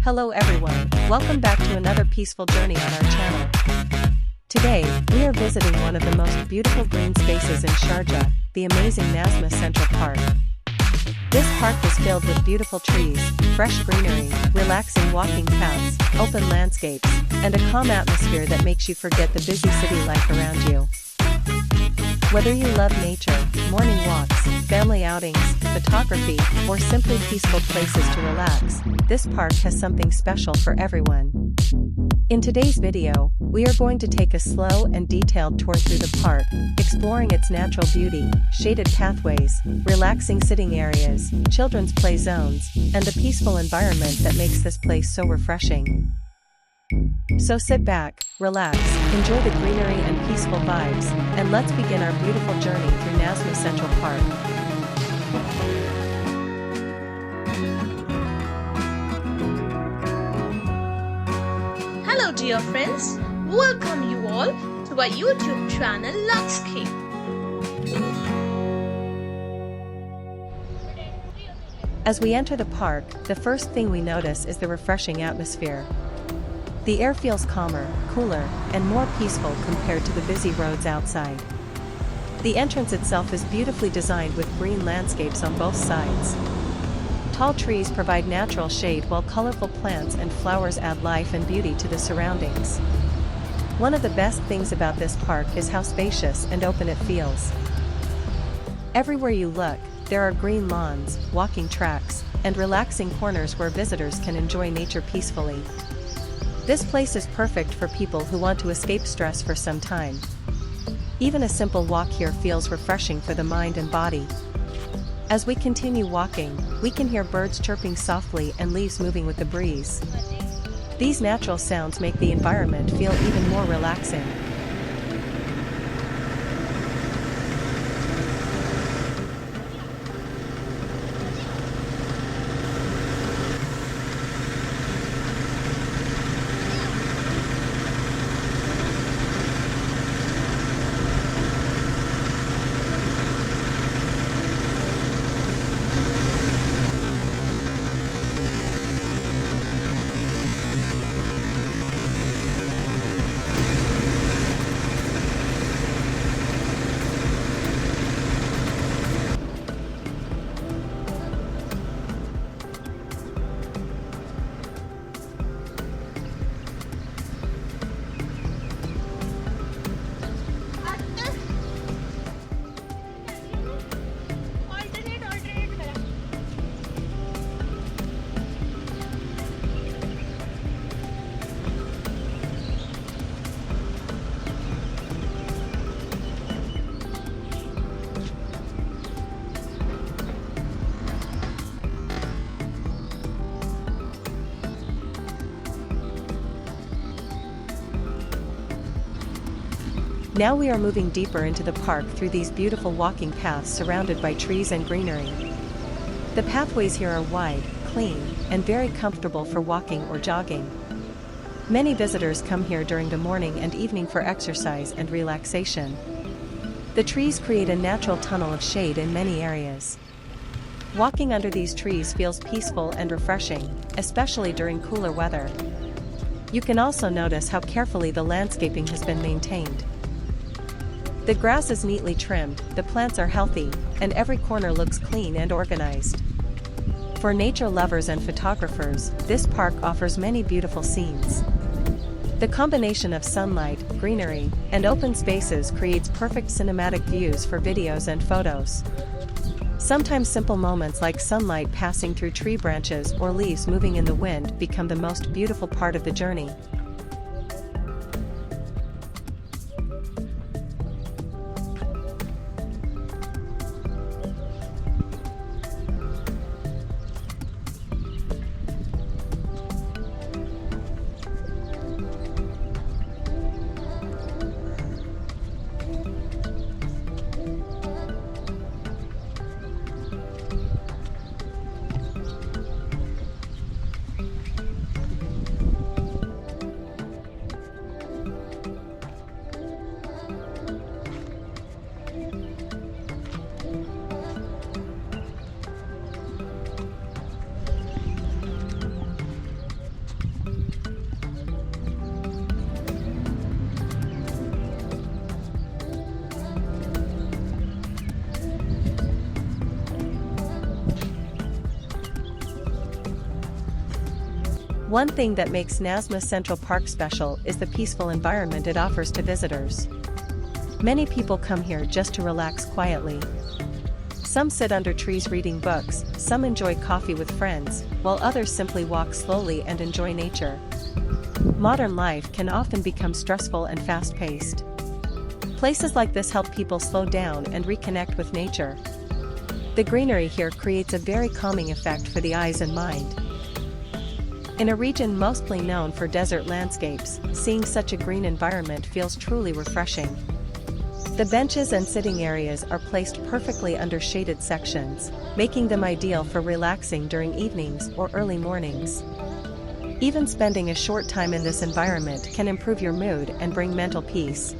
Hello everyone, welcome back to another peaceful journey on our channel. Today, we are visiting one of the most beautiful green spaces in Sharjah, the amazing Nasma Central Park. This park is filled with beautiful trees, fresh greenery, relaxing walking paths, open landscapes, and a calm atmosphere that makes you forget the busy city life around you. Whether you love nature, morning walks, family outings, photography, or simply peaceful places to relax, this park has something special for everyone. In today's video, we are going to take a slow and detailed tour through the park, exploring its natural beauty, shaded pathways, relaxing sitting areas, children's play zones, and the peaceful environment that makes this place so refreshing. So sit back, relax, enjoy the greenery and peaceful vibes, and let's begin our beautiful journey through Nasma Central Park. Hello dear friends, welcome you all to our YouTube channel Luxscape. As we enter the park, the first thing we notice is the refreshing atmosphere. The air feels calmer, cooler, and more peaceful compared to the busy roads outside. The entrance itself is beautifully designed with green landscapes on both sides. Tall trees provide natural shade while colorful plants and flowers add life and beauty to the surroundings. One of the best things about this park is how spacious and open it feels. Everywhere you look, there are green lawns, walking tracks, and relaxing corners where visitors can enjoy nature peacefully. This place is perfect for people who want to escape stress for some time. Even a simple walk here feels refreshing for the mind and body. As we continue walking, we can hear birds chirping softly and leaves moving with the breeze. These natural sounds make the environment feel even more relaxing. Now we are moving deeper into the park through these beautiful walking paths surrounded by trees and greenery. The pathways here are wide, clean, and very comfortable for walking or jogging. Many visitors come here during the morning and evening for exercise and relaxation. The trees create a natural tunnel of shade in many areas. Walking under these trees feels peaceful and refreshing, especially during cooler weather. You can also notice how carefully the landscaping has been maintained. The grass is neatly trimmed, the plants are healthy, and every corner looks clean and organized. For nature lovers and photographers, this park offers many beautiful scenes. The combination of sunlight, greenery, and open spaces creates perfect cinematic views for videos and photos. Sometimes simple moments like sunlight passing through tree branches or leaves moving in the wind become the most beautiful part of the journey. One thing that makes Nasma Central Park special is the peaceful environment it offers to visitors. Many people come here just to relax quietly. Some sit under trees reading books, some enjoy coffee with friends, while others simply walk slowly and enjoy nature. Modern life can often become stressful and fast-paced. Places like this help people slow down and reconnect with nature. The greenery here creates a very calming effect for the eyes and mind. In a region mostly known for desert landscapes, seeing such a green environment feels truly refreshing. The benches and sitting areas are placed perfectly under shaded sections, making them ideal for relaxing during evenings or early mornings. Even spending a short time in this environment can improve your mood and bring mental peace.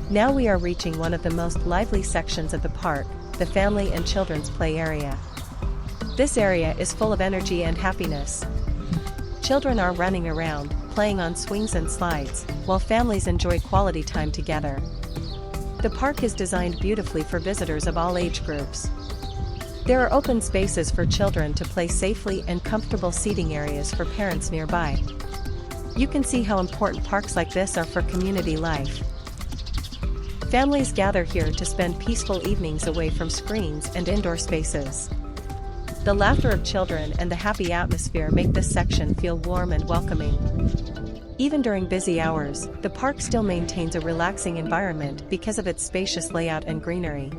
Now we are reaching one of the most lively sections of the park, the family and children's play area. This area is full of energy and happiness. Children are running around, playing on swings and slides, while families enjoy quality time together. The park is designed beautifully for visitors of all age groups. There are open spaces for children to play safely and comfortable seating areas for parents nearby. You can see how important parks like this are for community life. Families gather here to spend peaceful evenings away from screens and indoor spaces. The laughter of children and the happy atmosphere make this section feel warm and welcoming. Even during busy hours, the park still maintains a relaxing environment because of its spacious layout and greenery.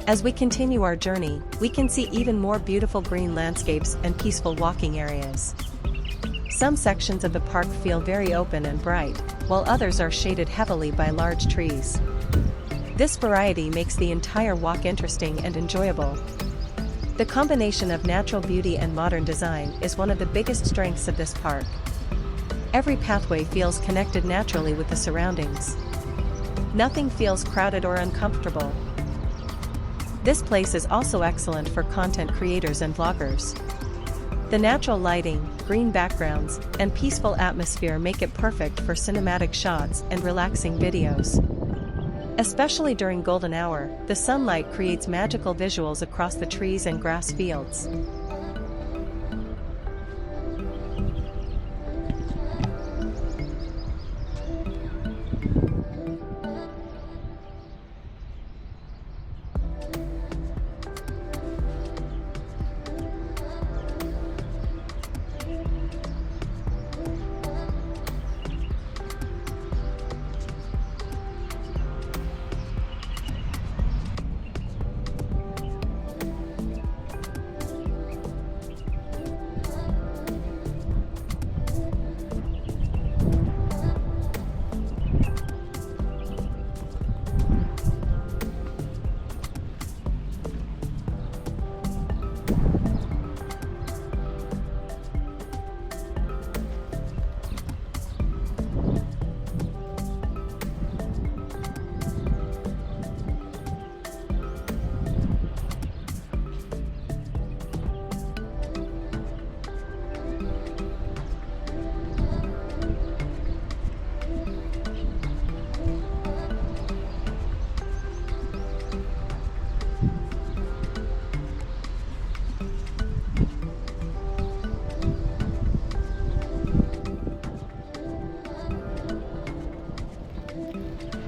As we continue our journey, we can see even more beautiful green landscapes and peaceful walking areas. Some sections of the park feel very open and bright, while others are shaded heavily by large trees. This variety makes the entire walk interesting and enjoyable. The combination of natural beauty and modern design is one of the biggest strengths of this park. Every pathway feels connected naturally with the surroundings. Nothing feels crowded or uncomfortable. This place is also excellent for content creators and vloggers. The natural lighting, green backgrounds, and peaceful atmosphere make it perfect for cinematic shots and relaxing videos. Especially during golden hour, the sunlight creates magical visuals across the trees and grass fields.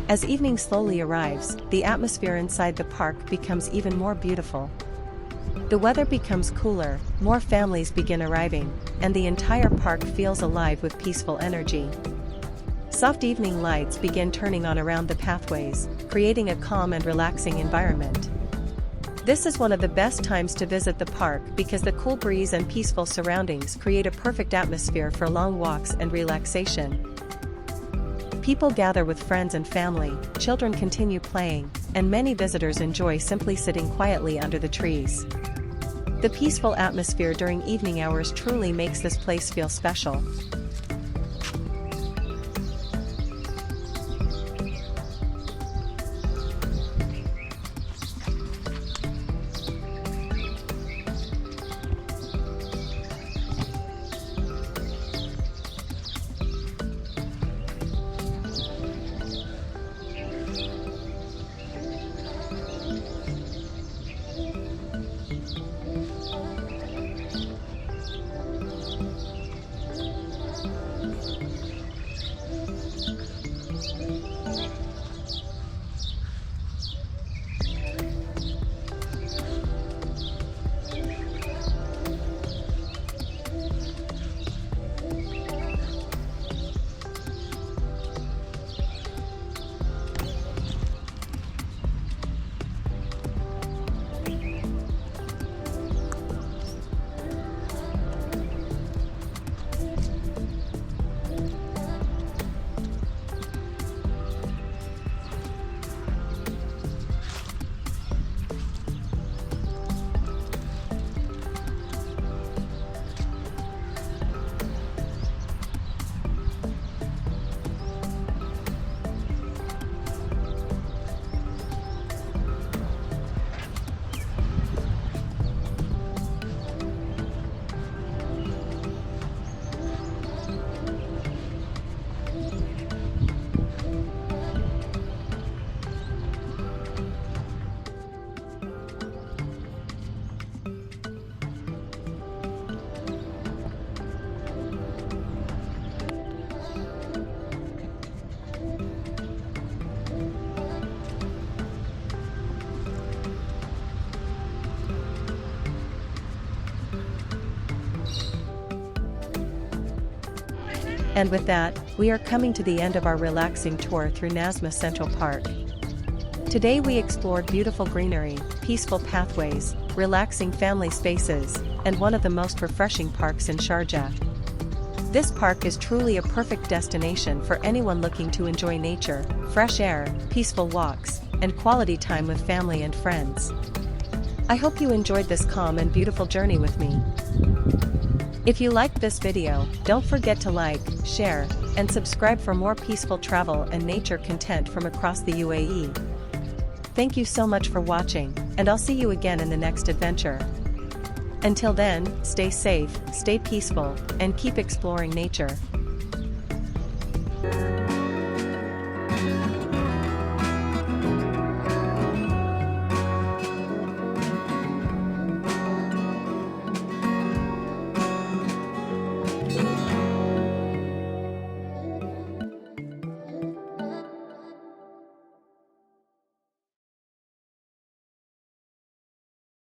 As evening slowly arrives, the atmosphere inside the park becomes even more beautiful. The weather becomes cooler, more families begin arriving, and the entire park feels alive with peaceful energy. Soft evening lights begin turning on around the pathways, creating a calm and relaxing environment. This is one of the best times to visit the park because the cool breeze and peaceful surroundings create a perfect atmosphere for long walks and relaxation. People gather with friends and family, children continue playing, and many visitors enjoy simply sitting quietly under the trees. The peaceful atmosphere during evening hours truly makes this place feel special. And with that, we are coming to the end of our relaxing tour through Nasma Central Park. Today we explored beautiful greenery, peaceful pathways, relaxing family spaces, and one of the most refreshing parks in Sharjah. This park is truly a perfect destination for anyone looking to enjoy nature, fresh air, peaceful walks, and quality time with family and friends. I hope you enjoyed this calm and beautiful journey with me. If you liked this video, don't forget to like, share, and subscribe for more peaceful travel and nature content from across the UAE. Thank you so much for watching, and I'll see you again in the next adventure. Until then, stay safe, stay peaceful, and keep exploring nature.